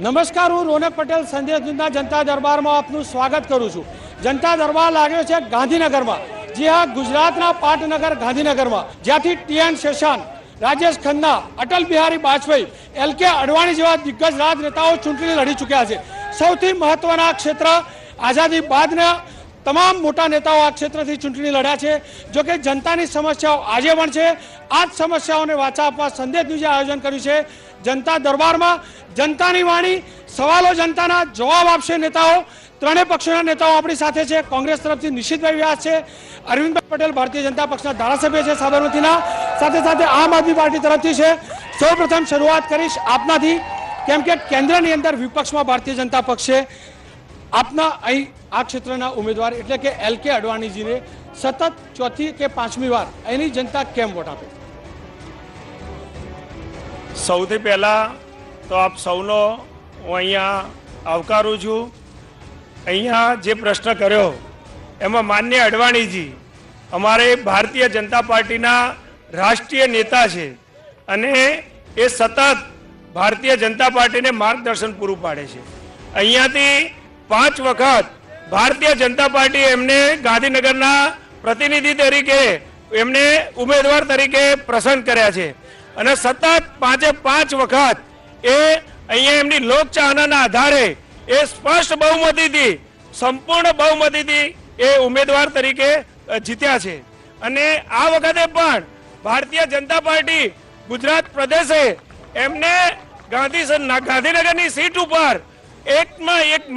નમસ્કાર, હું રોનક પટેલ સંદેશ ન્યૂઝના જનતા દરબારમાં આપનું સ્વાગત કરું છું। જનતા દરબાર લાગ્યો છે ગાંધીનગરમાં। જી હા, ગુજરાતના પાટનગર ગાંધીનગરમાં, જ્યાંથી ટીએન શેષાન, રાજેશ ખન્ના, અટલ બિહારી વાજપેયી, એલકે અડવાણી જેવા દિગ્ગજ રાજનેતાઓ ચૂંટણી લડી ચૂક્યા છે। સૌથી મહત્વના ક્ષેત્ર આઝાદી બાદના તમામ મોટા નેતાઓ આ ક્ષેત્રથી ચૂંટણી લડ્યા છે। જોકે જનતાની સમસ્યાઓ આજે પણ છે। આ જ સમસ્યાઓને વાચા આપવા સંદેશ ન્યૂઝે આયોજન કર્યું છે। જનતા દરબારમાં જનતાની વાણી, સવાલો જનતાના જવાબ આપશે નેતાઓ। ત્રણેય પક્ષોના નેતાઓ આપણી સાથે છે। કોંગ્રેસ તરફથી નિશિતભાઈ વ્યાસ છે, અરવિંદભાઈ પટેલ ભારતીય જનતા પક્ષના ધારાસભ્ય છે સાબરમતીના, સાથે સાથે આમ આદમી પાર્ટી તરફથી છે। સૌપ્રથમ શરૂઆત કરીશ આપનાથી, કેમ કે કેન્દ્રની અંદર વિપક્ષમાં ભારતીય જનતા પક્ષ છે। આપના અહીં આ ક્ષેત્રના ઉમેદવાર એટલે કે એલકે અડવાણીજીને સતત ચોથી કે પાંચમી વાર અહીંની જનતા કેમ વોટ આપે? સૌથી પહેલાં તો આપ સૌનો હું અહીંયા આવકારું છું। અહીંયા જે પ્રશ્ન કર્યો એમાં માન્ય અડવાણીજી અમારે ભારતીય જનતા પાર્ટીના રાષ્ટ્રીય નેતા છે અને એ સતત ભારતીય જનતા પાર્ટીને માર્ગદર્શન પૂરું પાડે છે। અહીંયાથી 5 વખત ભારતીય જનતા પાર્ટી એમને ગાંધીનગરના પ્રતિનિધિ તરીકે એમને ઉમેદવાર તરીકે પસંદ કર્યા છે અને સતત 5 વખત એ અહીંયા એમની લોકચાહનાના આધારે એ સ્પષ્ટ બહુમતીથી, સંપૂર્ણ બહુમતીથી એ ઉમેદવાર તરીકે જીત્યા છે અને આ વખતે પણ ભારતીય જનતા પાર્ટી ગુજરાત પ્રદેશે એમને ગાંધીનગરની સીટ ઉપર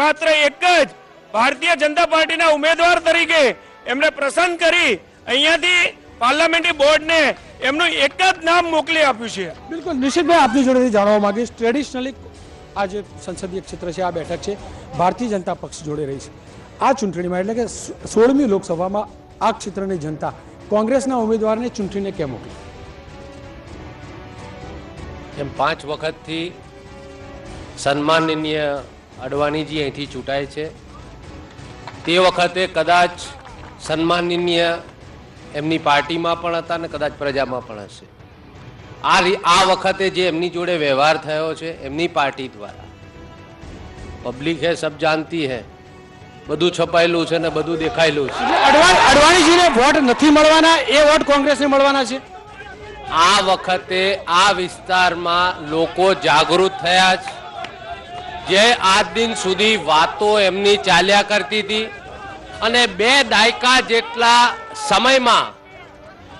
માત્ર એક જ ભારતીય જનતા પાર્ટીના ઉમેદવાર તરીકે એમને પસંદ કરી અહીંયાથી પાર્લામેન્ટરી બોર્ડને એમનું એક જ નામ મોકલી આપ્યું છે। બિલકુલ નિશિતભાઈ, આપની જોડેથી જાણવા માંગીશ, ટ્રેડિશનલી આ જે સંસદીય ક્ષેત્ર છે, આ બેઠક છે, ભારતીય જનતા પક્ષ જોડે રહી છે। આ ચૂંટણીમાં એટલે કે 16મી લોકસભામાં આ ક્ષેત્રની જનતા કોંગ્રેસના ઉમેદવારને ચૂંટણીને કેમ મોકલી? એમ 5 વખતથી સન્માનનીય અડવાણીજી અહીંથી ચૂંટાય છે। તે વખતે કદાચ સન્માનનીય એમની પાર્ટીમાં પણ હતા ને કદાચ પ્રજામાં પણ હશે। આ વખતે જે એમની જોડે વ્યવહાર થયો છે એમની પાર્ટી દ્વારા, પબ્લિક હે સબ જાણતી હે, બધું છપાયેલું છે ને બધું દેખાયેલું છે। અડવાણીજીને વોટ નથી મળવાના, એ વોટ કોંગ્રેસને મળવાના છે। આ વખતે આ વિસ્તારમાં લોકો જાગૃત થયા છે। જે આજ દિન સુધી વાતો એમની ચાલ્યા કરતી હતી અને 2 દાયકા જેટલા સમયમાં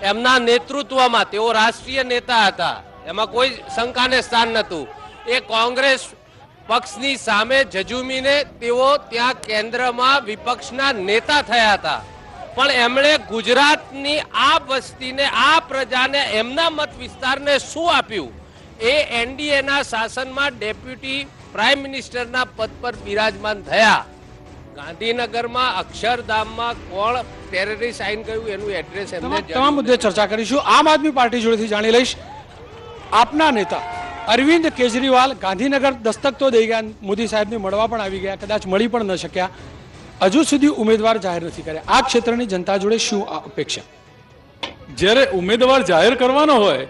એમના નેતૃત્વમાં તેઓ રાષ્ટ્રીય નેતા હતા, એમાં કોઈ શંકાને સ્થાન નહોતું। એ કોંગ્રેસ પક્ષની સામે ઝઝૂમીને તેઓ ત્યાં કેન્દ્રમાં વિપક્ષના નેતા થયા હતા, પણ એમણે ગુજરાતની આ વસ્તીને, આ પ્રજાને, એમના મત વિસ્તારને શું આપ્યું? એ એનડીએના શાસનમાં ડેપ્યુટી પ્રાઇમ મિનિસ્ટરના પદ પર બિરાજમાન થયા। ગાંધીનગરમાં અક્ષરધામમાં કોણ ટેરરિસ્ટ આઈન કયું એનું એડ્રેસ એમને તમામ મુદ્દે ચર્ચા કરીશું। આમ આદમી પાર્ટી જોડેથી જાણી લઈશ, આપના નેતા અરવિંદ કેજરીવાલ ગાંધીનગર દસ્તક તો દઈ ગયા, મોદી સાહેબને મળવા પણ આવી ગયા, કદાચ મળી પણ ન શક્યા, હજુ સુધી ઉમેદવાર જાહેર નથી કર્યા। આ ક્ષેત્રની જનતા જોડે શું અપેક્ષા? જ્યારે ઉમેદવાર જાહેર કરવાનો હોય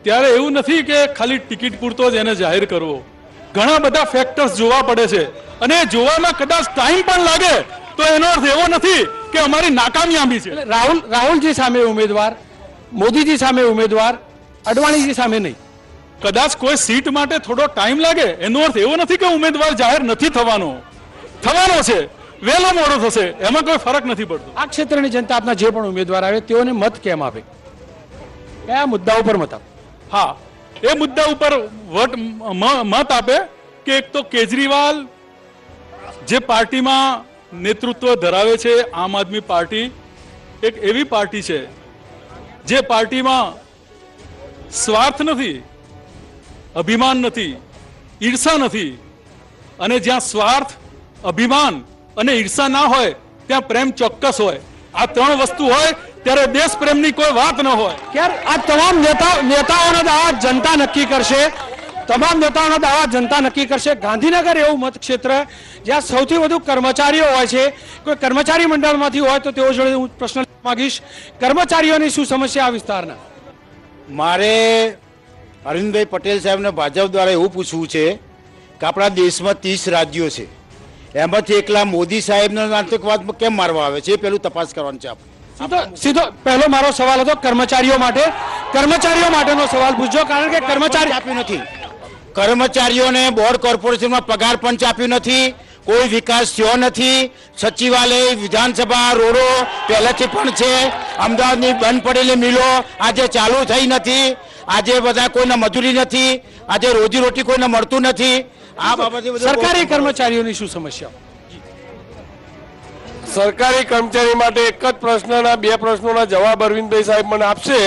ત્યારે એવું નથી કે ખાલી ટિકિટ પૂરતો જ એને જાહેર કરવો, ઘણા બધા ફેક્ટર્સ જોવા પડે છે અને જોવામાં કદાચ ટાઈમ પણ લાગે તો એનો અર્થ એવો નથી કે અમારી નાકામયાબી છે। રાહુલજી સામે ઉમેદવાર, મોદીજી સામે ઉમેદવાર, અડવાણીજી સામે નહીં। કદાચ કોઈ સીટ માટે થોડો ટાઈમ લાગે એનો અર્થ એવો નથી કે ઉમેદવાર જાહેર નથી થવાનો છે, વહેલો મોડો થશે, એમાં કોઈ ફરક નથી પડતો। આ ક્ષેત્રની જનતા આપના જે પણ ઉમેદવાર આવે તેઓને મત કેમ આપે? કયા મુદ્દા ઉપર મત આપે? હા, એ મુદ્દા ઉપર મત આપે કે એક તો કેજરીવાલ જે પાર્ટીમાં નેતૃત્વ ધરાવે છે, આમ આદમી પાર્ટી એક એવી પાર્ટી છે જે પાર્ટીમાં સ્વાર્થ નથી, અભિમાન નથી, ઈર્ષા નથી, અને જ્યાં સ્વાર્થ, અભિમાન અને ઈર્ષા ના હોય ત્યાં પ્રેમ ચોક્કસ હોય। આ 3 વસ્તુ હોય ત્યારે દેશ પ્રેમની કોઈ વાત ન હોય। યાર, આ તમામ નેતાઓનો દાવા જનતા નક્કી કરશે। તમામ નેતાઓના દાવા જનતા નક્કી કરશે। ગાંધીનગર એવું મતક્ષેત્ર જ્યાં સૌથી વધુ કર્મચારીઓ હોય છે, કોઈ કર્મચારી મંડળમાંથી હોય તો તેઓ જોડે હું પ્રશ્ન માંગીશ, કર્મચારીઓની શું સમસ્યા આ વિસ્તારના? મારે અરવિંદભાઈ પટેલ સાહેબને ભાજપ દ્વારા એવું પૂછવું છે કે આપણા દેશમાં 30 રાજ્યો છે, એમાંથી એકલા મોદી સાહેબનો આતંકવાદમાં કેમ મારવા આવે છે એ પહેલું તપાસ કરવાનું છે આપણે. સીધો પહેલો મારો સવાલ હતો કર્મચારીઓ માટેનો સવાલ પૂછજો, કારણ કે કર્મચારી આપ્યું નથી, કર્મચારીઓને બોર્ડ કોર્પોરેશનમાં પગાર પંચ આપ્યું નથી, કોઈ વિકાસ થયો નથી, સચિવાલય, વિધાનસભા, રોડો પહેલેથી પણ છે, અમદાવાદની બંધ પડેલી મિલો આજે ચાલુ થઈ નથી, આજે બધા કોઈને મજૂરી નથી, આજે રોજીરોટી કોઈને મળતું નથી. આ બાબતે સરકારી કર્મચારીઓની શું સમસ્યા? સરકારી કર્મચારી માટે એક જ પ્રશ્નના બે પ્રશ્નોના જવાબ અરવિંદભાઈ સાહેબ મને આપશે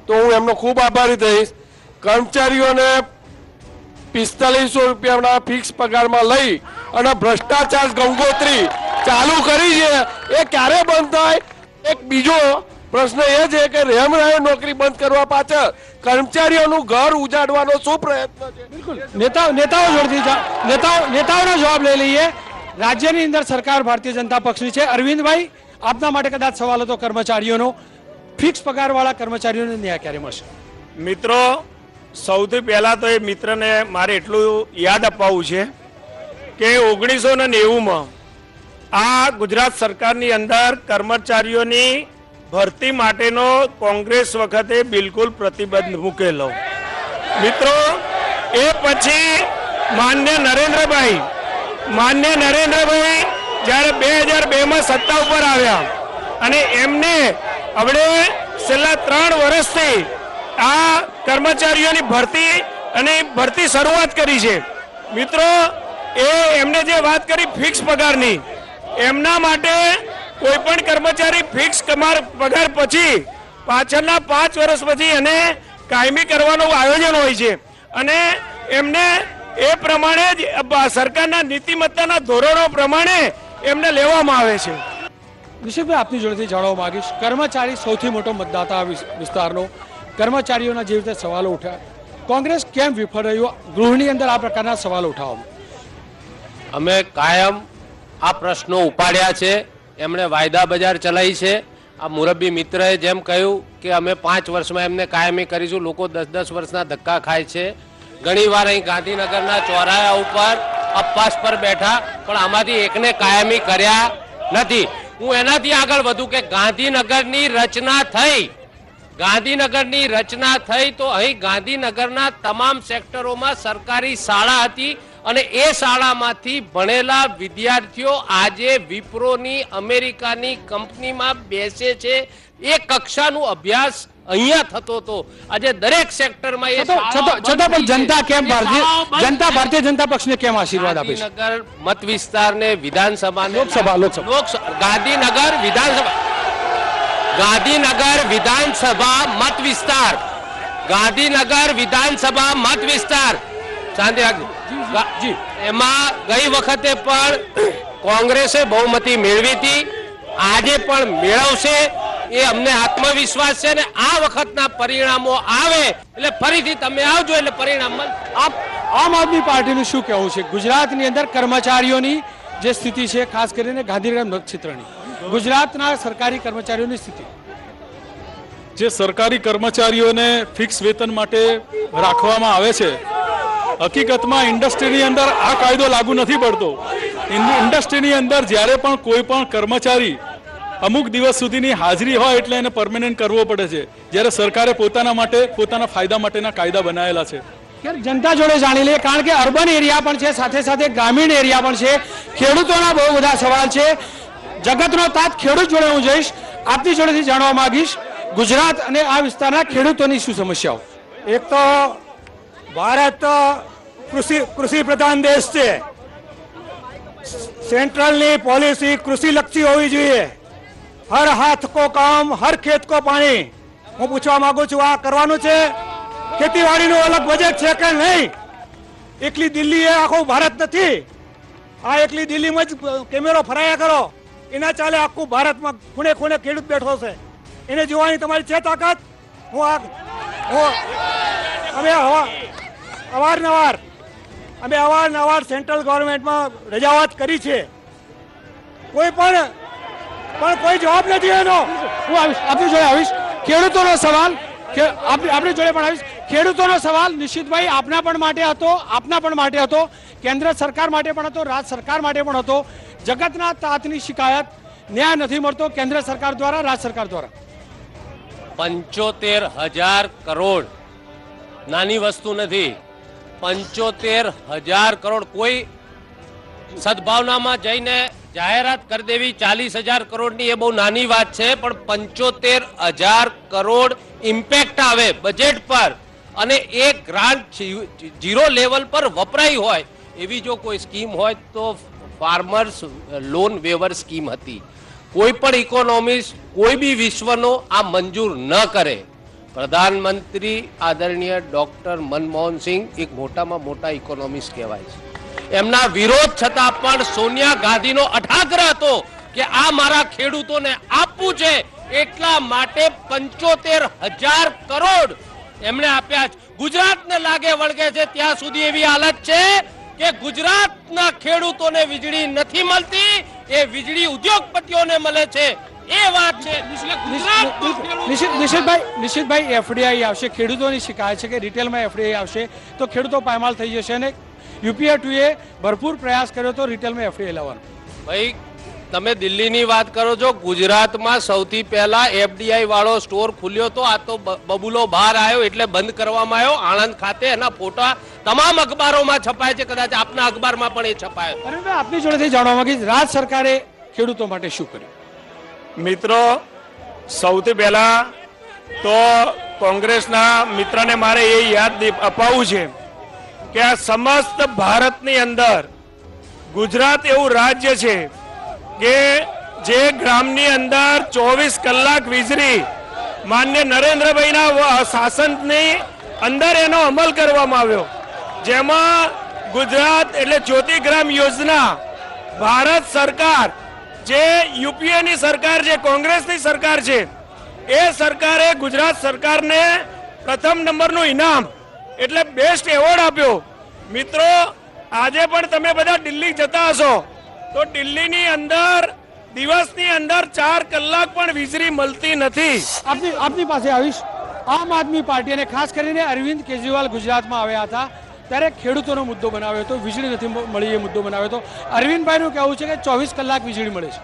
તો હું એમનો ખૂબ આભારી થઈશ. કર્મચારીઓને 4500 રૂપિયાના ફિક્સ પગારમાં લઈ અને ભ્રષ્ટાચાર ગંગોત્રી ચાલુ કરી છે, એ ક્યારે બંધ થાય? એક બીજો પ્રશ્ન એ છે કે રેમરાય નોકરી બંધ કરવા પાછળ કર્મચારીઓનું ઘર ઉજાડવાનો શું પ્રયત્ન છે? બિલકુલ, નેતાઓનો જવાબ લઈ લઈએ. રાજ્યની અંદર સરકાર ભારતીય જનતા પક્ષની છે. અરવિંદભાઈ, આપના માટે કદાચ સવાલ હતો કર્મચારીઓનો, ફિક્સ પગારવાળા કર્મચારીઓને ન્યાય ક્યારે મળશે? મિત્રો, સૌથી પહેલાં તો એ મિત્રને મારે એટલું યાદ અપાવવું છે કે 1990માં આ ગુજરાત સરકારની અંદર કર્મચારીઓની ભરતી માટેનો કોંગ્રેસ વખતે બિલકુલ પ્રતિબંધ મૂકેલો. મિત્રો, એ પછી માન્ય નરેન્દ્રભાઈ જ્યારે 2002માં સત્તા ઉપર આવ્યા અને એમને આપણે છેલ્લા 3 વર્ષથી આ કર્મચારીઓની ભરતી શરૂઆત કરી છે. મિત્રો, એમને જે વાત કરી ફિક્સ પગારની, એમના માટે કોઈ પણ કર્મચારી ફિક્સ પગાર પછી પાછળના 5 વર્ષ પછી એને કાયમી કરવાનું આયોજન હોય છે અને એમને એ પ્રમાણે જ સરકારના નીતિમત્તાના ધોરણો પ્રમાણે એમને લેવામાં આવે છે. ઋષભભાઈ, આપની જોડેથી જાણવા માંગીશ, કર્મચારી સૌથી મોટો મતદાતા વિસ્તારનો, કર્મચારીઓના જે રીતે સવાલો ઉઠ્યા, કોંગ્રેસ કેમ વિફળ રહ્યું ગૃહની અંદર આ પ્રકારના સવાલો ઉઠાવવામાં? અમે કાયમ આ પ્રશ્નો ઉપાડ્યા છે. એમણે વાયદા બજાર ચલાવી છે. આ મુરબ્બી મિત્રએ જેમ કહ્યું કે અમે 5 વર્ષમાં એમને કાયમી કરીશું, લોકો 10-10 વર્ષના ધક્કા ખાય છે. ઘણીવાર અહીં ગાંધીનગરના ચોરાયા ઉપર અપવાસ પર બેઠા, પણ આમાંથી એકને કાયમી કર્યા નથી. હું એનાથી આગળ વધું કે ગાંધીનગરની રચના થઈ તો અહીં ગાંધીનગરના તમામ સેક્ટરોમાં સરકારી શાળા હતી અને એ શાળામાંથી ભણેલા વિદ્યાર્થીઓ આજે વિપ્રોની અમેરિકાની કંપનીમાં બેસે છે. એ કક્ષાનો અભ્યાસ અહીંયા થતો હતો. આજે દરેક સેક્ટરમાં એ છતાં પણ જનતા ભારતીય જનતા પક્ષને કેમ આશીર્વાદ આપે છે? ગાંધીનગર મત વિસ્તારને વિધાનસભા ગાંધીનગર વિધાનસભા મત વિસ્તાર શાંતિ રાખજો. એમાં ગઈ વખતે પણ કોંગ્રેસે બહુમતી મેળવી હતી, આજે પણ મેળવશે એ અમને આત્મવિશ્વાસ છે. ને આ વખતના પરિણામો આવે એટલે ફરીથી તમે આવજો એટલે પરિણામ આમ આદમી પાર્ટીનું શું કહેવું છે ગુજરાતની અંદર કર્મચારીઓની જે સ્થિતિ છે, ખાસ કરીને ગાંધીનગર મતક્ષેત્રની, ગુજરાતના સરકારી કર્મચારીઓની સ્થિતિ? જે સરકારી કર્મચારીઓને ફિક્સ વેતન માટે રાખવામાં આવે છે, હકીકતમાં ઇન્ડસ્ટ્રીની અંદર આ કાયદો લાગુ નથી પડતો. ઇન્ડસ્ટ્રીની અંદર જ્યારે પણ કોઈ પણ કર્મચારી અમુક દિવસ સુધીની હાજરી હોય એટલે એને પરમેનન્ટ કરવો પડે છે, જ્યારે સરકારે પોતાના ફાયદા માટેના કાયદા બનાવેલા છે. જનતા જોડે જાણી લે, કારણ કે અર્બન એરિયા પણ છે, સાથે સાથે ગ્રામીણ એરિયા પણ છે, ખેડૂતોના બહુ બધા સવાલ છે. જગતનો તાત ખેડૂત જોડે હું જઈશ, આપની જોડેથી જાણવા માંગીશ ગુજરાત અને આ વિસ્તારના ખેડૂતોની શું સમસ્યાઓ? એક તો ભારત કૃષિ પ્રધાન દેશ છે. સેન્ટ્રલની પોલિસી કૃષિલક્ષી હોવી જોઈએ. હર હાથ કો કામ, હર ખેત કો પાણી. હું પૂછવા માંગુ છું, આ કરવાનું છે? ખેતીવાડીનું અલગ બજેટ છે કે નહીં? એકલી દિલ્હી એ આખું ભારત નથી. આ એકલી દિલ્હીમાં જ કેમેરો ફરાયા કરો, એના ચાલે આખું ભારતમાં ખૂણે ખૂણે ખેડૂત બેઠો છે, એને જોવાની તમારી છે તાકાત? અમે અવારનવાર સેન્ટ્રલ ગવર્મેન્ટમાં રજૂઆત કરી છે, કોઈ જવાબ નથી એનો. હું આપની જોડે આવીશ, ખેડૂતોનો સવાલ આપની જોડે પણ આવીશ. ખેડૂતોનો સવાલ નિશિતભાઈ આપના પણ માટે હતો, કેન્દ્ર સરકાર માટે પણ હતો, રાજ્ય સરકાર માટે પણ હતો. જગતના તાતની શિકાયત, ન્યાય નથી મળતો કેન્દ્ર સરકાર દ્વારા, રાજ્ય સરકાર દ્વારા. 75,000 કરોડ નાની વસ્તુ નથી. 75,000 કરોડ કોઈ સદભાવનામાં જઈને જાહેરાત કરી દેવી 40,000 કરોડની એ બહુ નાની વાત છે, પણ 75,000 કરોડ ઇમ્પેક્ટ આવે બજેટ પર અને એ ગ્રાન્ટ ઝીરો લેવલ પર વપરાઈ હોય એવી જો કોઈ સ્કીમ હોય તો ફાર્મર્સ લોન વેવર સ્કીમ હતી. કોઈ પણ ઇકોનોમિસ્ટ કોઈ બી વિશ્વનો આ મંજૂર ન કરે. પ્રધાનમંત્રી આદરણીય ડોક્ટર મનમોહન સિંહ એક મોટામાં મોટા ઇકોનોમિસ્ટ કહેવાય છે. એમના વિરોધ છતાં પણ સોનિયા ગાંધીનો અઠાગ્રહ હતો કે આ મારા ખેડૂતોને આપવું છે, એટલા માટે 75,000 કરોડ એમણે આપ્યા છે. ગુજરાતને લાગે વળગે છે ત્યાં સુધી એવી હાલત છે કે ગુજરાતના ખેડૂતોને વીજળી નથી મળતી, એ વીજળી ઉદ્યોગપતિઓને મળે છે. એ વાત છે. નિશિતભાઈ એફડીઆઈ આવશે, ખેડૂતોની શિકાયત છે કે રિટેલમાં એફડીઆઈ આવશે તો ખેડૂતો પાયમાલ થઈ જશે અને યુપીએ 2 ભરપૂર પ્રયાસ કર્યો તો રિટેલમાં એફડીઆઈ લાવવાનો. ભાઈ તમે દિલ્હીની વાત કરો છો, ગુજરાતમાં સૌથી પહેલા એફડીઆઈ વાળો સ્ટોર ખુલ્યો તો આ તો બબુલો બહાર આવ્યો એટલે બંધ કરવામાં આવ્યો. આણંદ ખાતે એના ફોટા તમામ અખબારોમાં છપાય છે, કદાચ આપના અખબારમાં પણ એ છપાયો. અરવિંદભાઈ આપની જોડેથી જાણવા માંગીશ, રાજ્ય સરકારે ખેડૂતો માટે શું કર્યું? મિત્રો, સૌથી પહેલા તો કોંગ્રેસના મિત્રને મારે એ યાદ અપાવવું છે કે આ સમસ્ત ભારતની અંદર ગુજરાત એવું રાજ્ય છે કે જે ગ્રામની અંદર 24 કલાક વીજળી માન્ય નરેન્દ્રભાઈના શાસનની અંદર એનો અમલ કરવામાં આવ્યો, જેમાં ગુજરાત એટલે જ્યોતિ ગ્રામ યોજના ભારત સરકાર જે યુપીએની સરકાર છે, કોંગ્રેસની સરકાર છે, એ સરકારે ગુજરાત સરકારને પ્રથમ નંબરનું ઇનામ એટલે બેસ્ટ એવોર્ડ આપ્યો. મિત્રો, આજે પણ તમે બધા દિલ્હી જતા હશો તો દિલ્હીની અંદર દિવસની અંદર 4 કલાક પણ વીજળી મળતી નથી. આપની પાસે આવીશ. આમ આદમી પાર્ટી અને ખાસ કરીને અરવિંદ કેજરીવાલ ગુજરાતમાં આવ્યા હતા ત્યારે ખેડૂતોનો મુદ્દો બનાવ્યો હતો, વીજળી નથી મળી એ મુદ્દો બનાવ્યો હતો. અરવિંદભાઈનું કહેવું છે કે 24 કલાક વીજળી મળે છે.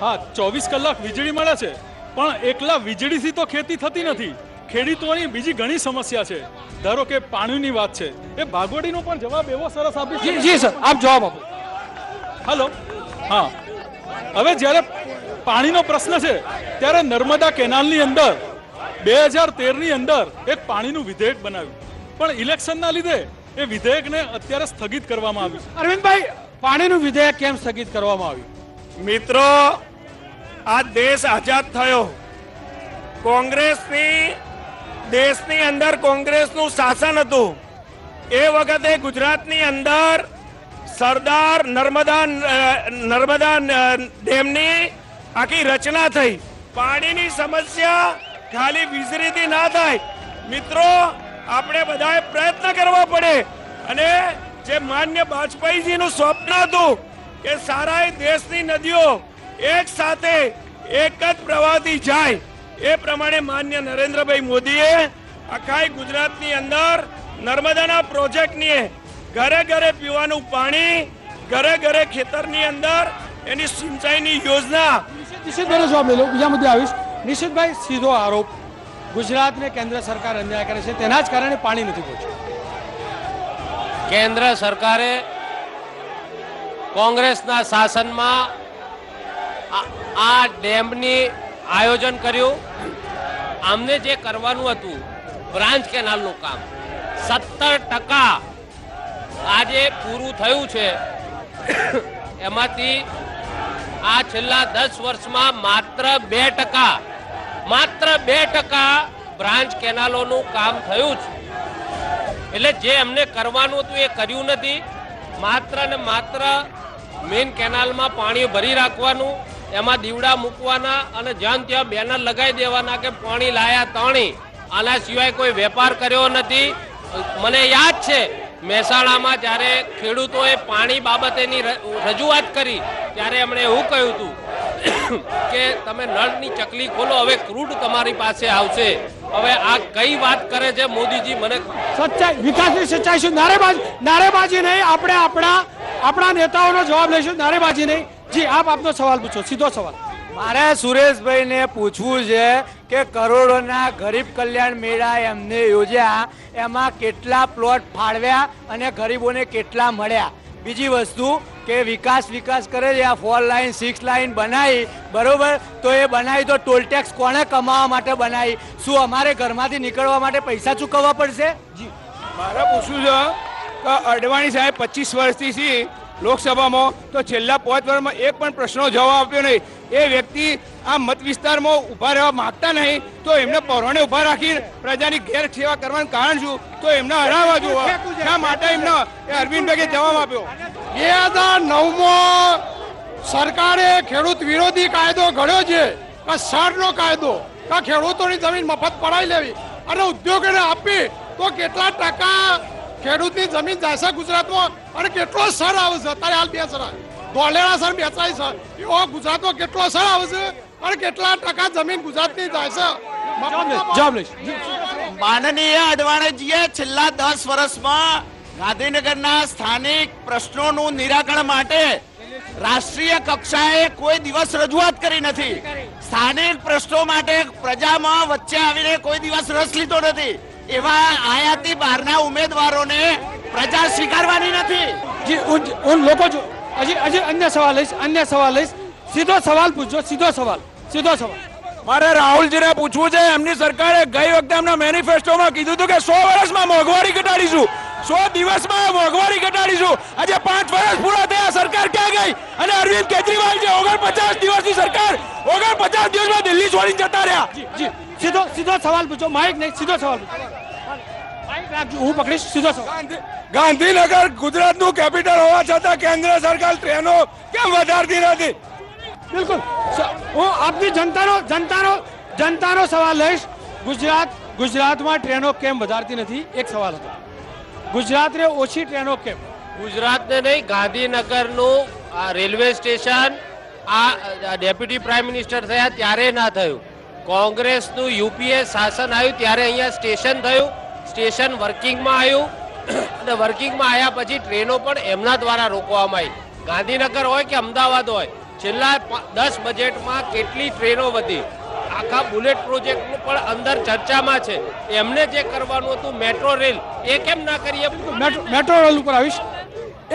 હા, 24 કલાક વીજળી મળે છે, પણ એકલા વીજળીથી તો ખેતી થતી નથી. ખેડૂતોની બીજી ઘણી સમસ્યા છે. ધારો કે પાણીની વાત છે, એ ભાગોડીનો પણ જવાબ એવો સરસ આપી છે. જી સર, આપ જવાબ આપો. હલો, હા. હવે જ્યારે પાણીનો પ્રશ્ન છે ત્યારે નર્મદા કેનાલની અંદર 2013ની અંદર એક પાણીનું વિધેયક બનાવ્યું, પણ ઇલેક્શનના લીધે એ વિધેયકને અત્યારે સ્થગિત કરવામાં આવ્યું. અરવિંદભાઈ, પાણીનું વિધેયક કેમ સ્થગિત કરવામાં આવ્યું? મિત્રો, આ દેશ આઝાદ થયો, કોંગ્રેસની દેશની અંદર કોંગ્રેસનું શાસન હતું. એ વખતે ગુજરાતની અંદર સરદાર નર્મદા ડેમની આખી રચના થઈ. પાણીની સમસ્યા ખાલી વીજળીથી ના થાય. મિત્રો, આપણે બધાએ પ્રયત્ન કરવા પડે અને જે માન્ય વાજપેયીજીનું સ્વપ્ન હતું કે સારા દેશની નદીઓ એક સાથે એક જ પ્રવાહથી જાય, એ પ્રમાણે માન્ય નરેન્દ્રભાઈ મોદીએ આખા ગુજરાતની અંદર નર્મદાના પ્રોજેક્ટની ઘરે ઘરે પીવાનું પાણી, ઘરે ઘરે ખેતરની અંદર એની સિંચાઈની યોજના. નિશિતભાઈનો જવાબ લઈ લો, બીજા મુદ્દે આવીશ. નિશિતભાઈ, સીધો આરોપ ગુજરાતને કેન્દ્ર સરકાર અન્યાય કરે છે, તેના જ કારણે પાણી નથી પહોંચ્યું. કેન્દ્ર સરકારે કોંગ્રેસના શાસનમાં આ ડેમની આયોજન કર્યું. આમને જે કરવાનું હતું બ્રાન્ચ કેનાલનું કામ 70% આજે પૂરું થયું છે. એમાંથી આ છેલ્લા 10 વર્ષમાં માત્ર 2% બ્રાન્ચ કેનાલોનું કામ થયું છે. એટલે જે એમને કરવાનું હતું એ કર્યું નથી. માત્ર ને માત્ર મેઇન કેનાલમાં પાણી ભરી રાખવાનું, એમાં દીવડા મૂકવાના અને જ્યાં ત્યાં બેનર લગાવી દેવાના કે પાણી લાયા તાણી. આના સિવાય કોઈ વેપાર કર્યો નથી. મને યાદ છે મહેસાણામાં જ્યારે ખેડૂતોએ પાણી બાબતેની રજૂઆત કરી ત્યારે એમણે એવું કહ્યું હતું કે તમે નળની ચકલી ખોલો, હવે ક્રૂડ તમારી પાસે આવશે. હવે આ કઈ વાત કરે છે મોદીજી? મને સચ્ચાઈ, વિકાસની સચ્ચાઈ શું? નારેબાજી નહીં. આપણે આપણા નેતાઓનો જવાબ લઈશું, નારેબાજી નહીં. જી, આપનો સવાલ પૂછો, સીધો સવાલ. મારે સુરેશભાઈને પૂછવું છે કે કરોડોના ગરીબ કલ્યાણ મેળા એમને યોજ્યા, એમાં કેટલા પ્લોટ ફાળવ્યા અને ગરીબોને કેટલા મળ્યા? બીજી વસ્તુ કે વિકાસ કરે છે, આ 4 લાઇન 6 લાઇન બનાવી, બરોબર, તો એ બનાવી તો ટોલ ટેક્સ કોણે કમાવા માટે બનાવી? શું અમારે ઘરમાંથી નીકળવા માટે પૈસા ચૂકવવા પડશે? જી, મારે પૂછવું છે કે અડવાણી સાહેબ 25 વર્ષથી છે લોકસભામાં, તો છેલ્લા 5 વર્ષમાં એક પણ પ્રશ્નનો જવાબ આપ્યો નહીં. એ વ્યક્તિ આ મત વિસ્તારમાં ઊભા રહેવા માંગતા નહીં, તો એમને પરોણે ઊભા રાખી પ્રજાની ગેર સેવા કરવાનું કારણ શું? તો એમને હરાવવા જોવા, શા માટે એમને અરવિંદભાઈએ જવાબ આપ્યો? 2009માં સરકારે ખેડૂત વિરોધી કાયદો ઘડ્યો છે, કે સરનો કાયદો, કે ખેડૂતોની જમીન મફત પડાવી લેવી અને ઉદ્યોગોને આપી, તો કેટલા ટકા ખેડૂતની જમીન જાય છે ગુજરાતમાં અને કેટલો સર આવે છે? અત્યારે હાલ 2 સર ધોલેરા સર બેચાય છે, એવો ગુજરાતમાં કેટલો સર આવે છે અને કેટલા ટકા જમીન ગુજરાતની જાય છે? જવાબ લઈશ. માનનીય અડવાણીજીએ છેલ્લા 10 વર્ષમાં ગાંધીનગરના સ્થાનિક પ્રશ્નોનું નિરાકરણ માટે રાષ્ટ્રીય કક્ષાએ કોઈ દિવસ રજૂઆત કરી નથી. સ્થાનિક પ્રશ્નો માટે પ્રજામાં વચ્ચે આવીને કોઈ દિવસ રસ લીધો નથી. એવા આયાતી બહારના ઉમેદવારોને પ્રજા સ્વીકારવાની નથી. જી, લોકો હજી અન્ય સવાલ લઈશ. સીધો સવાલ પૂછજો, સીધો સવાલ. મારે રાહુલજીને પૂછવું છે, એમની સરકારે ગઈ વખતે એમના મેનિફેસ્ટોમાં કીધું હતું કે 100 વર્ષમાં મોંઘવારી ઘટાડીશું, 100 દિવસમાં મોંઘવારી ઘટાડીશું. આજે 5 વર્ષ પૂરા થયા, સરકાર ક્યાં ગઈ? અને અરવિંદ કેજરીવાલ જે 49 દિવસની સરકાર, 49 દિવસમાં દિલ્હી છોડીને જતા રહ્યા. જી, સીધો સવાલ પૂછો. માઇક નહીં, સીધો સવાલ પૂછો. માઇક રાખજો, હું પકડીશ. સીધો સવાલ. ગાંધીનગર ગુજરાતનું કેપિટલ હોવા છતાં કેન્દ્ર સરકાર ટ્રેનો કેમ વધારતી નથી? બિલકુલ, હું આપની જનતાનો સવાલ લઈશ. ગુજરાતમાં ટ્રેનો કેમ વધારતી નથી? એક સવાલ હતો. ગુજરાતને ઓછી ટ્રેનો કેમ? ગુજરાતને નહીં, ગાંધીનગરનું આ રેલવે સ્ટેશન આ ડેપ્યુટી પ્રાઇમ મિનિસ્ટર થયા ત્યારે ના થયું. કોંગ્રેસનું યુપીએ શાસન આવ્યું ત્યારે અહીંયા સ્ટેશન થયું, સ્ટેશન વર્કિંગમાં આવ્યું અને વર્કિંગમાં આવ્યા પછી ટ્રેનો પણ એમના દ્વારા રોકવામાં આવી. ગાંધીનગર હોય કે અમદાવાદ હોય, છેલ્લા 10 બજેટમાં કેટલી ટ્રેનો વધી. આખા બુલેટ પ્રોજેક્ટનું પણ અંદર ચર્ચામાં છે. એમને જે કરવાનું હતું મેટ્રો રેલ, એ કેમ ના કરીએ? મેટ્રો રેલ ઉપર આવીશ.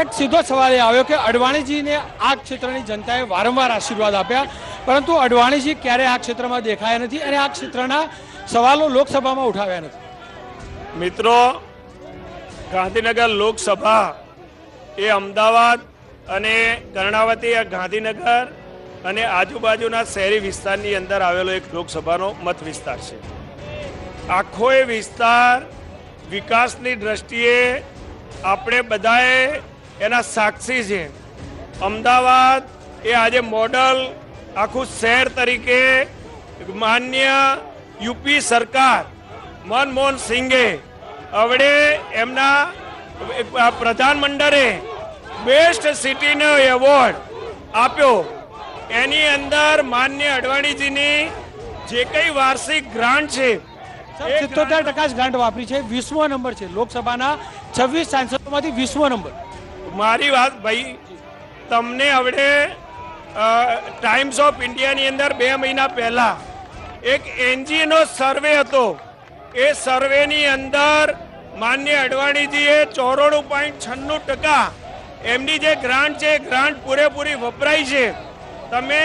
એક સીધો સવાલ એ આવ્યો કે અડવાણીજીને આ ક્ષેત્રની જનતાએ વારંવાર આશીર્વાદ આપ્યા, પરંતુ અડવાણીજી ક્યારે આ ક્ષેત્રમાં દેખાયા નથી અને આ ક્ષેત્રના સવાલો લોકસભામાં ઉઠાવ્યા નથી. મિત્રો, ગાંધીનગર લોકસભા એ અમદાવાદ અને કર્ણાવતી, ગાંધીનગર અને આજુબાજુના શહેરી વિસ્તારની અંદર આવેલો એક લોકસભાનો મત વિસ્તાર છે. આખો એ વિસ્તાર વિકાસની દ્રષ્ટિએ આપણે બધાએ એના સાક્ષી છે. અમદાવાદ એ આજે મોડલ આખું શહેર તરીકે માન્ય યુપી સરકાર મનમોહન સિંઘે હવે એમના પ્રધાનમંડળે બેસ્ટ સિટીનો એવોર્ડ આપ્યો. એની અંદર માન્ય અડવાણીજીની જે કઈ વાર્ષિક ગ્રાન્ટ છે 77% જ ગ્રાન્ટ વાપરી છે. 20મો નંબર છે લોકસભાના 26 સાંસદોમાંથી 20મો નંબર. મારી વાત ભાઈ, તમને હવે ટાઈમ્સ ઓફ ઇન્ડિયાની અંદર 2 મહિના પહેલા એક એનજીનો સર્વે હતો. એ સર્વેની અંદર માન્ય અડવાણીજીએ 94.96% એમની જે ગ્રાન્ટ છે, ગ્રાન્ટ પૂરેપૂરી વપરાઈ છે. તમે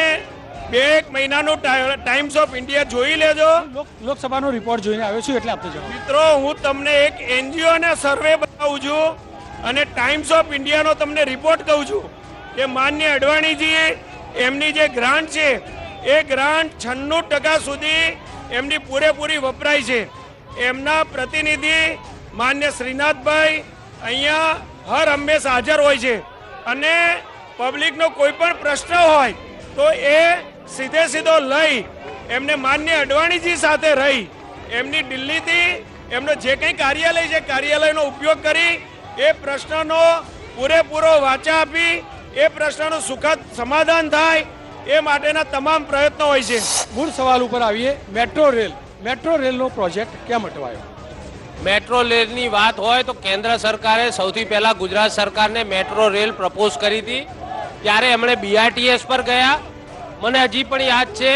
2 મહિનાનું ટાઈમ્સ ઓફ ઇન્ડિયા જોઈ લેજો. લોકસભાનો રિપોર્ટ જોઈને આવ્યો છું એટલે આપતો જવાબ. મિત્રો, હું તમને એક એનજીઓના સર્વે બતાવું છું અને ટાઈમ્સ ઓફ ઇન્ડિયાનો તમને રિપોર્ટ કહું છું કે માન્ય અડવાણીજી એમની જે ગ્રાન્ટ છે એ ગ્રાન્ટ 96% સુધી એમની પૂરેપૂરી વપરાય છે. એમના પ્રતિનિધિ માન્ય શ્રીનાથભાઈ અહીંયા હર હંમેશા હાજર હોય છે અને પબ્લિકનો કોઈ પણ પ્રશ્ન હોય તો એ સીધો લઈ એમને માન્ય અડવાણીજી સાથે રહી એમની દિલ્હીથી એમનો જે કંઈ કાર્યાલય છે કાર્યાલયનો ઉપયોગ કરી એ પ્રશ્નનો પૂરેપૂરો વાચા આપી એ પ્રશ્નનું સુખદ સમાધાન થાય એ માટેના તમામ પ્રયત્નો હોય છે. મૂળ સવાલ ઉપર આવીએ. મેટ્રો રેલનો પ્રોજેક્ટ કેમ અટવાયો? મેટ્રો રેલની વાત હોય તો કેન્દ્ર સરકારે સૌથી પહેલા ગુજરાત સરકારને મેટ્રો રેલ પ્રપોઝ કરી હતી. ત્યારે એમણે BRTS પર ગયા. મને હજી પણ યાદ છે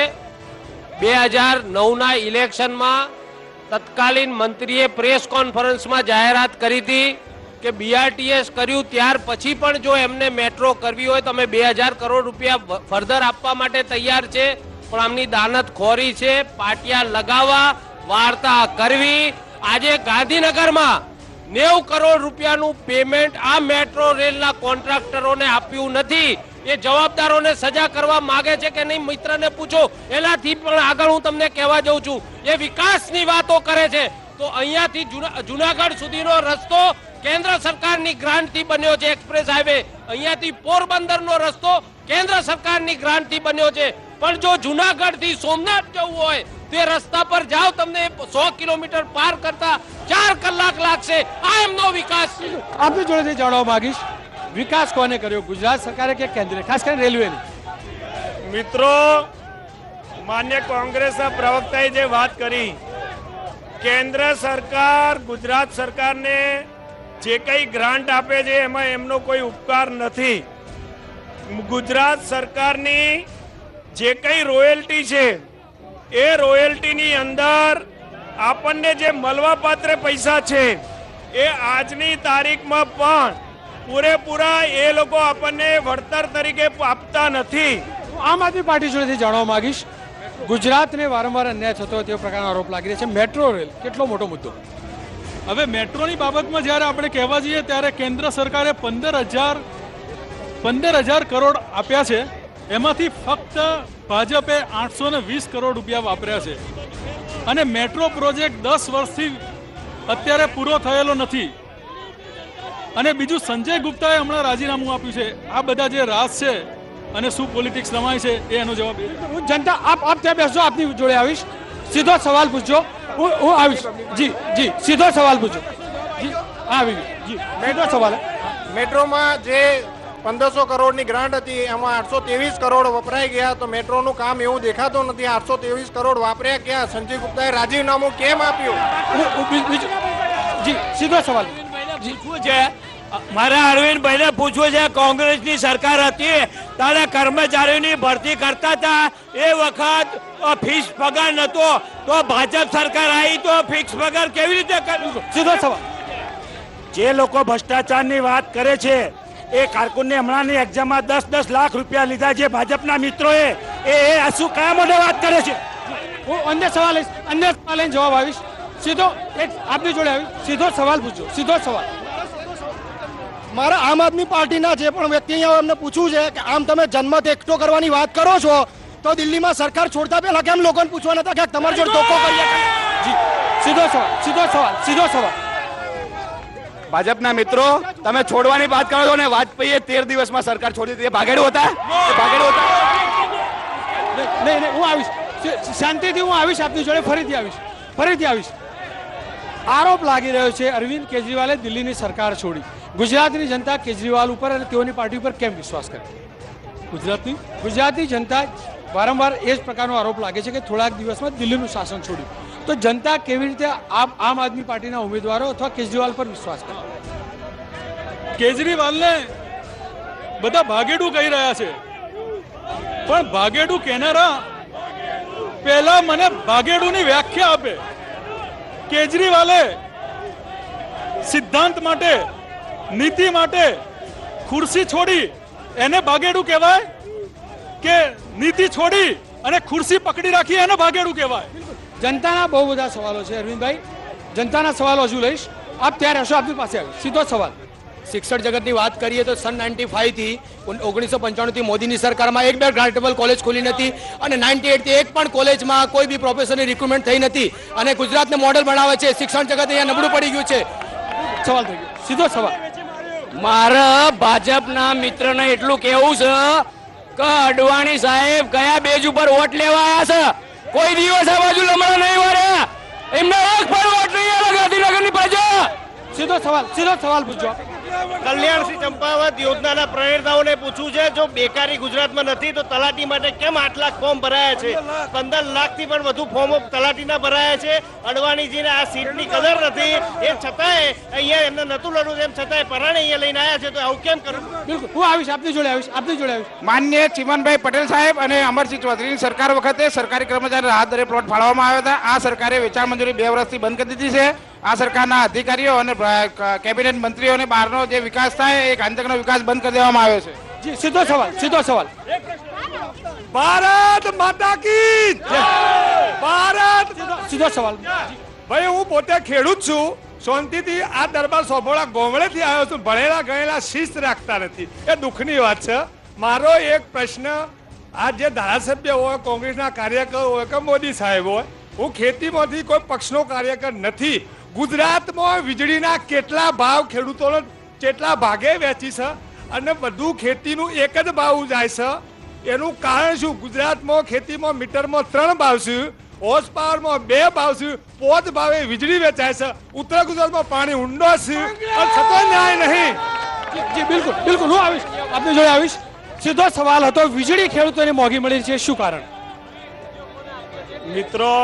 2009ના ઇલેક્શનમાં તત્કાલીન મંત્રીએ પ્રેસ કોન્ફરન્સમાં જાહેરાત કરી હતી કે BRTS કર્યું ત્યાર પછી પણ જો એમને મેટ્રો કરવી હોય તો અમે 2000 કરોડ રૂપિયા ફર્ધર આપવા માટે તૈયાર છે. પણ આમની દાનત ખોરી છે, પાટિયા લગાવવા, વાર્તા કરવી. આજે ગાંધીનગરમાં 90 કરોડ રૂપિયાનું પેમેન્ટ આ મેટ્રો રેલના કોન્ટ્રાક્ટરોને આપ્યું નથી. એ જવાબદારોને સજા કરવા માંગે છે કે નહીં મિત્રને પૂછો. એનાથી પણ આગળ હું તમને કહેવા જાઉં છું, એ વિકાસની વાતો કરે છે તો અહીંયાથી જુનાગઢ સુધીનો રસ્તો કેન્દ્ર સરકારની ગ્રાન્ટથી બન્યો છે. એક્સપ્રેસ હાઈવે અહીંયાથી પોરબંદરનો રસ્તો કેન્દ્ર સરકારની ગ્રાન્ટથી બન્યો છે. પણ જો જુનાગઢથી સોમનાથ જવું હોય તો એ રસ્તા પર જાઓ, તમને 100 કિલોમીટર પાર કરતા 4 કલાક લાગશે. આ એમનો વિકાસ છે. આપની જોડેથી જાણવા માંગીશ, વિકાસ કોને કર્યો, ગુજરાત સરકારે કે કેન્દ્રે, ખાસ કરીને રેલવેની? મિત્રો, માન્ય કોંગ્રેસના પ્રવક્તાએ જે વાત કરી, કેન્દ્ર સરકાર ગુજરાત સરકારને જે કંઈ ગ્રાન્ટ આપે છે એમાં એમનો કોઈ ઉપકાર નથી. ગુજરાત સરકારની જે કંઈ રોયલ્ટી છે એ રોયલ્ટીની અંદર આપણને જે મળવાપાત્ર પૈસા છે એ આજની તારીખમાં પણ પૂરેપૂરા એ લોકો આપણને વળતર તરીકે આપતા નથી. આમ આદમી પાર્ટી જોડેથી જાણવા માંગીશ, ગુજરાતને વારંવાર અન્યાય થતો હોય તેવો પ્રકારનો આરોપ લાગી રહ્યો છે. મેટ્રો રેલ કેટલો મોટો મુદ્દો? હવે મેટ્રોની બાબતમાં જ્યારે આપણે કહેવા જઈએ ત્યારે કેન્દ્ર સરકારે 15,000 કરોડ આપ્યા છે. એમાંથી ફક્ત ભાજપે 820 કરોડ રૂપિયા વાપર્યા છે. અને મેટ્રો પ્રોજેક્ટ 10 વર્ષથી અત્યારે પૂરો થયેલો નથી. અને બીજું, સંજય ગુપ્તાએ હમણાં રાજીનામું આપ્યું છે. આ બધા જે રાસ છે અને શું પોલિટિક્સ રમાય છે એનો જવાબ હું જનતા આપ ત્યાં બેસજો, આપની જોડે આવીશ, સીધો સવાલ પૂછજો. હું આવીશ. જી સીધો સવાલ પૂછજો. જી આવી જી સીધો સવાલ. મેટ્રોમાં જે 1500 કરોડની ગ્રાન્ટ હતી એમાં 823 કરોડ વપરાઈ ગયા, તો મેટ્રોનું કામ એવું દેખાતું નથી. 823 કરોડ વાપર્યા ક્યાં? સંજય ગુપ્તાએ રાજીનામું કેમ આપ્યું? જી સીધો સવાલ. પૂછવું છે મારા અરવિંદભાઈને પૂછવું છે, કોંગ્રેસની સરકાર હતી ત્યારે કર્મચારીઓની ભરતી કરતા હતા, એ વખત ફિક્સ પગાર નતો, તો ભાજપ સરકાર આવી તો ફિક્સ પગાર કેવી રીતે કર્યું? સીધો સવાલ. જે લોકો ભ્રષ્ટાચારની વાત કરે છે એ કારકુનને હમણાંની એક્ઝામમાં 10-10 લાખ રૂપિયા લીધા છે ભાજપના મિત્રોએ, એ શું કયા મોઢે વાત કરે છે? હું અન્ય સવાલ લઈને જવાબ આવીશ. સીધો એક આપની જોડે આવીશ, સીધો સવાલ પૂછજો. સીધો સવાલ. મારા આમ આદમી પાર્ટીના જે પણ વ્યક્તિ અહીંયા એમને પૂછવું છે કે આમ તમે જન્મત એકઠો કરવાની વાત કરો છો તો દિલ્હીમાં સરકાર છોડતા પહેલા કેમ લોકોને પૂછવા નતા કે તમારી જોડે ધોકો કરીએ? જી સીધો સવાલ. ભાજપના મિત્રો, તમે છોડવાની વાત કરો છો ને વાજપેયીએ 13 દિવસમાં સરકાર છોડી દીધી. ભાગેડું હતા? નહીં, હું આવીશ શાંતિથી. હું આવીશ આપની જોડે, ફરીથી આવીશ. આરોપ લાગી રહ્યો છે અરવિંદ કેજરીવાલે દિલ્હીની સરકાર છોડી. ગુજરાતની જનતા કેજરીવાલ ઉપર અને તેઓની પાર્ટી ઉપર કેમ વિશ્વાસ કરે? ગુજરાતની જનતા વારંવાર એ જ પ્રકારનો આરોપ લાગે છે કે થોડાક દિવસમાં દિલ્હીનું શાસન છોડ્યું. તો જનતા કેવી રીતે આમ આદમી પાર્ટીના ઉમેદવારો અથવા કેજરીવાલ પર વિશ્વાસ કરે? કેજરીવાલને બધા ભાગેડું કહી રહ્યા છે, પણ ભાગેડું કહેનારા પહેલા મને ભાગેડુની વ્યાખ્યા આપે. કેજરીવાલે સિદ્ધાંત માટે, નીતિ માટે ખુરશી છોડી એને ભાગેડું કહેવાય કે નીતિ છોડી અને ખુરશી પકડી રાખી એને ભાગેડું કહેવાય? જનતાના બહુ બધા સવાલો છે અરવિંદભાઈ, જનતાના સવાલો હજુ લઈશ. આપ ત્યાં રહેશો, આપની પાસે આવે સીધો સવાલ. શિક્ષણ જગતની વાત કરીએ તો સન 95 થી 1995 થી મોદીની સરકારમાં એક બે ગ્રાન્ટેબલ કોલેજ ખોલી નથી અને 98 થી એક પણ કોલેજમાં કોઈ બી પ્રોફેસરની રિક્રુટમેન્ટ થઈ નથી અને ગુજરાતને મોડેલ બનાવે છે. શિક્ષણ જગત અહીંયા નબળું પડી ગયું છે. સવાલ થઈ ગયો, સીધો સવાલ. મારા ભાજપના મિત્રને એટલું કેવું છે કે અડવાણી સાહેબ કયા બેજ ઉપર વોટ લેવા આવ્યા છે? કોઈ દિવસ આ બાજુ લમણા નહીં વાળ્યા, એમને એક પણ વોટ નહીં આવ્યા ગાંધીનગરની પ્રજા. સીધો સવાલ પૂછજો. કલ્યાણસિંહ ચંપાવત યોજનાના પ્રેરણાઓને પૂછવું છે, જો બેકારી ગુજરાતમાં નથી તો તલાટી માટે કેમ 8 લાખ ફોર્મ ભરાયા છે? 15 લાખથી પણ વધુ ફોર્મો તલાટીના ભરાયા છે. અડવાણીજીને આ સીટની કદર નથી, એ છતાંય અહીંયા એમને નતું લડવું, એમ છતાંય પરાણે અહીંયા લઈને આવ્યા છે, તો આવું કેમ કરવું? બિલકુલ, હું આવીશ, આપની જોડે આવીશ. માન્ય ચિમનભાઈ પટેલ સાહેબ અને અમરસિંહ ચૌધરીની સરકાર વખતે સરકારી કર્મચારી રાહત દરે પ્લોટ ફાળવવામાં આવ્યા હતા. આ સરકારે વેચાણ મંજૂરી 2 વર્ષથી બંધ કરી દીધી છે. આ સરકારના અધિકારીઓ અને કેબિનેટ મંત્રીઓને બહારનો જે વિકાસ થાય એ ગાંધીનગરનો વિકાસ બંધ કરી દેવામાં આવ્યો છે. જી, સીધો સવાલ. ભારત માતા કી જય. ભારત સીધો સવાલ. ભાઈ, હું પોતે ખેડૂત છું. શાંતિથી આ દરબાર સોભોળા ગોમડેથી આવ્યો છું. ભણેલા ગયેલા શિસ્ત રાખતા નથી, એ દુઃખની વાત છે. મારો એક પ્રશ્ન, આ જે ધારાસભ્ય હોય, કોંગ્રેસના કાર્યકર હોય કે મોદી સાહેબ હોય, હું ખેતીમાંથી કોઈ પક્ષનો કાર્યકર નથી. ગુજરાતમાં વીજળીના કેટલા ભાવ ખેડૂતોને કેટલા ભાગે વેચી છે અને બધું ખેતીનું એક જ ભાવ જાય છે. એનું કારણ શું? ગુજરાતમાં ખેતીમાં મીટરમાં 3 ભાવ છે, હોર્સ પાવરમાં 2 ભાવ છે, 5 ભાવે વીજળી વેચાય છે. ઉત્તર ગુજરાતમાં પાણી ઊંડો છે, છતો ન્યાય નહીં. જી, બિલકુલ, હું આવીશ, આપની જોડે આવીશ. સીધો સવાલ હતો, વીજળી ખેડૂતોને મોંઘી મળી છે, શું કારણ? મિત્રો,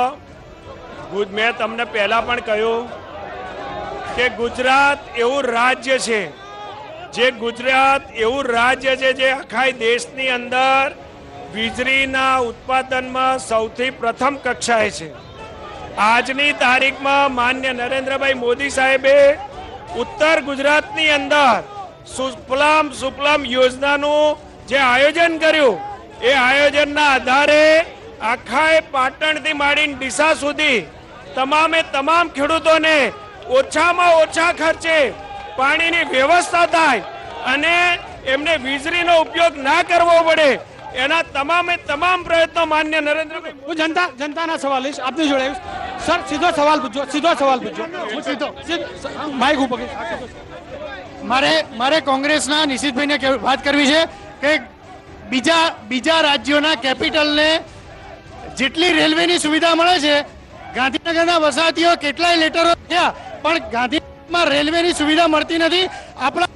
મેં તમને પહેલા પણ કહ્યું કે ગુજરાત એવું રાજ્ય છે જે આખા દેશની અંદર વીજળીના ઉત્પાદનમાં સૌથી પ્રથમ કક્ષાએ છે. આજની તારીખમાં માન્ય નરેન્દ્રભાઈ મોદી સાહેબે ઉત્તર ગુજરાતની અંદર સુફલામ યોજનાનું જે આયોજન કર્યું, એ આયોજનના આધારે આખા પાટણથી માંડીને ડીસા સુધી તમામ ખેડૂતોને ઓછામાં ઓછા ખર્ચે પાણીની વ્યવસ્થા થાય અને એમને વીજળીનો ઉપયોગ ના કરવો પડે, એના તમામ પ્રયત્નો માન્ય નરેન્દ્રભાઈ. હું જનતાના સવાલ લઈશ, આપની જોડે આવીશ. સર, સીધો સવાલ પૂછજો. માઇક ઉપર. મારે કોંગ્રેસના નિશિતભાઈને વાત કરવી છે કે બીજા રાજ્યોના કેપિટલને જેટલી રેલવેની સુવિધા મળે છે, ગાંધીનગરના વસાહતીઓ કેટલાય લેટરો થયા પણ ગાંધીનગરમાં રેલવેની સુવિધા મળતી નથી. આપણા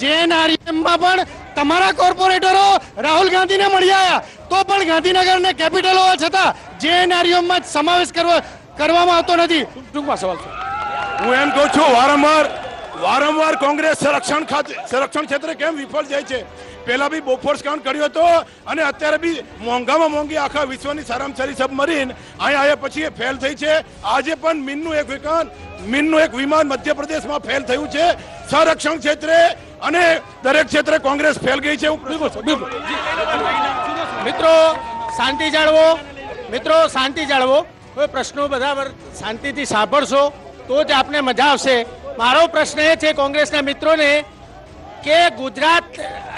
JNREMમાં પણ તમારા કોર્પોરેટરો રાહુલ ગાંધીને મળી આવ્યા, તો પણ ગાંધીનગરને કેપિટલ હોવા છતાં JNREMમાં સમાવેશ કરવામાં આવતો નથી. ટૂંકમાં સવાલ છે. હું એમ કહું છું, વારંવાર કોંગ્રેસ સંરક્ષણ ક્ષેત્રે કેમ વિફળ જાય છે? પહેલા બી બોફોર્સ કાઉન્ટ કર્યો હતો અને અત્યારે બી મોંઘામાં મોંઘી આખા વિશ્વની સારામાં સારી સબમરીન અહીંયા આવ્યા પછી એ ફેલ થઈ છે. આજે પણ મીનનું એક વિમાન મધ્યપ્રદેશમાં ફેલ થયું છે. સંરક્ષણ ક્ષેત્રે અને દરેક ક્ષેત્રે કોંગ્રેસ ફેલ ગઈ છે. મિત્રો શાંતિ જાળવો. કોઈ પ્રશ્નો બધા શાંતિથી સાંભળશો તો જ આપને મજા આવશે. મારો પ્રશ્ન એ છે કોંગ્રેસના મિત્રોને કે ગુજરાત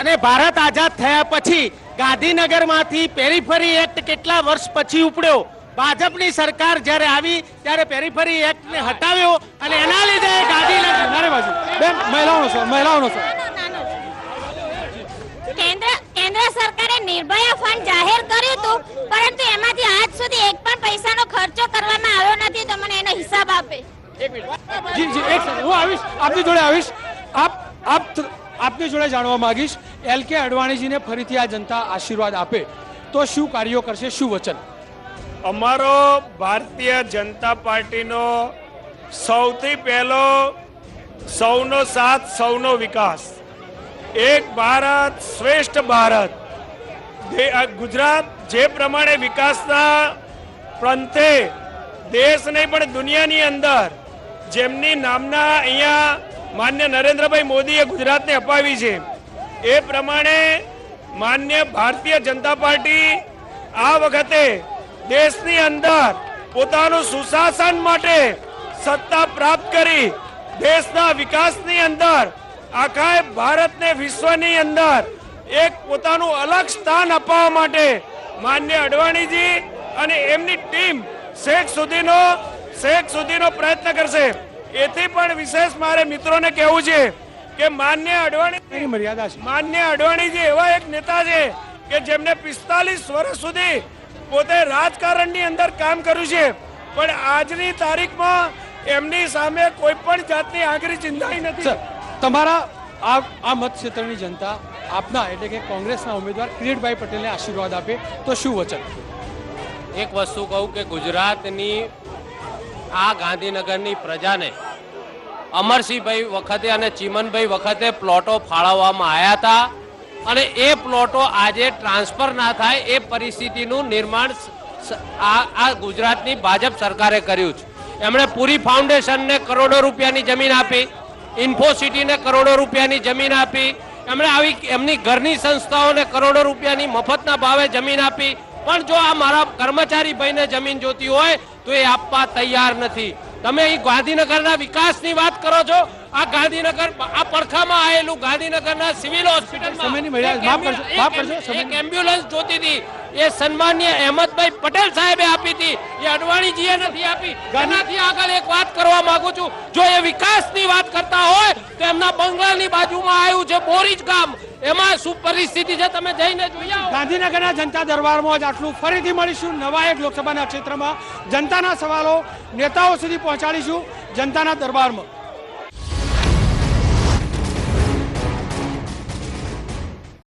અને ભારત આઝાદ થયા પછી ગાંધીનગરમાંથી પેરીફરી એક્ટ કેટલા વર્ષ પછી ઉપડ્યો? ભાજપની સરકાર જ્યારે આવી ત્યારે પેરીફરી એક્ટને હટાવ્યો અને એના લીધે મહિલાઓનો કેન્દ્ર સરકારે નિર્ભયા ફંડ જાહેર કર્યું હતું, પરંતુ એમાંથી આજ સુધી એક પણ પૈસાનો ખર્ચો કરવામાં આવ્યો નથી. તો મને એનો હિસાબ આપે. હું આવીશ, આપની જોડે આવીશ. આપની જોડે જાણવા માંગીશ, LK અડવાણીજીને ફરીથી આ જનતા આશીર્વાદ આપે તો શું કાર્યો કરશે, શું વચન? અમારો ભારતીય જનતા પાર્ટીનો સૌથી પહેલો સૌનો સાથ સૌનો વિકાસ, એક ભારત શ્રેષ્ઠ ભારત. ગુજરાત જે પ્રમાણે વિકાસના પંથે દેશ નહીં પણ દુનિયાની અંદર જેમની નામના અહીંયા માન્ય નરેન્દ્રભાઈ મોદીએ ગુજરાતને અપાવી છે, એ પ્રમાણે માન્ય ભારતીય જનતા પાર્ટી આ વખતે દેશની અંદર પોતાનું સુશાસન માટે સત્તા પ્રાપ્ત કરી દેશના વિકાસની અંદર આખા ભારતને વિશ્વની અંદર એક પોતાનું અલગ સ્થાન અપાવવા માટે માન્ય અડવાણીજી અને એમની ટીમ શેખ સુધીનો પ્રયત્ન કરશે. એથી પણ વિશેષ મારે મિત્રોને કહેવું છે કે માન્ય અડવાણીજી એવા એક નેતા છે કે જેમને 45 વર્ષ સુધી પોતે રાજકારણની અંદર કામ કર્યું છે, પણ આજની તારીખમાં એમની સામે કોઈ પણ જાતની આકરી ચિંતા નથી. આ મત ક્ષેત્રની જનતા આપના એટલે કે કોંગ્રેસના ઉમેદવાર કિરીટભાઈ પટેલને આશીર્વાદ આપે તો શું વચન? એક વસ્તુ કહું કે ગુજરાતની આ ગાંધીનગરની પ્રજાને અમરસિંહભાઈ વખતે અને ચીમનભાઈ વખતે પ્લોટો ફાળવવામાં આવ્યા હતા અને એ પ્લોટો આજે ટ્રાન્સફર ના થાય એ પરિસ્થિતિનું નિર્માણ આ ગુજરાતની ભાજપ સરકારે કર્યું છે. એમણે પૂરી ફાઉન્ડેશનને કરોડો રૂપિયાની જમીન આપી, ઇન્ફોસિટીને કરોડો રૂપિયાની જમીન આપી, એમણે આવી એમની ઘરની સંસ્થાઓને કરોડો રૂપિયાની મફતના ભાવે જમીન આપી. પણ જો આ મારા કર્મચારી ભાઈને જમીન જોતી હોય તો એ આપવા તૈયાર નથી. તમે અહીં ગાંધીનગરના વિકાસની વાત કરો છો. આ ગાંધીનગર આ પડખામાં આવેલું ગાંધીનગરના સિવિલ હોસ્પિટલમાં એક એમ્બ્યુલન્સ જોતી હતી, એ સન્માનીય અહેમદભાઈ પટેલ સાહેબે આપી હતી, એ અડવાણીજીએ નથી આપી. એનાથી આગળ એક વાત કરવા માંગુ છું, જો એ વિકાસની વાત કરતા હોય તો એમના બંગલાની બાજુમાં આવ્યું છે બોરીજ ગામ, એમાં શું પરિસ્થિતિ છે તમે જઈને જોઈ આવો. ગાંધીનગરના જનતા દરબારમાં જ આટલું. ફરીથી મળીશું નવા એક લોકસભાના ક્ષેત્રમાં. જનતાના સવાલો નેતાઓ સુધી પહોંચાડીશું જનતાના દરબારમાં.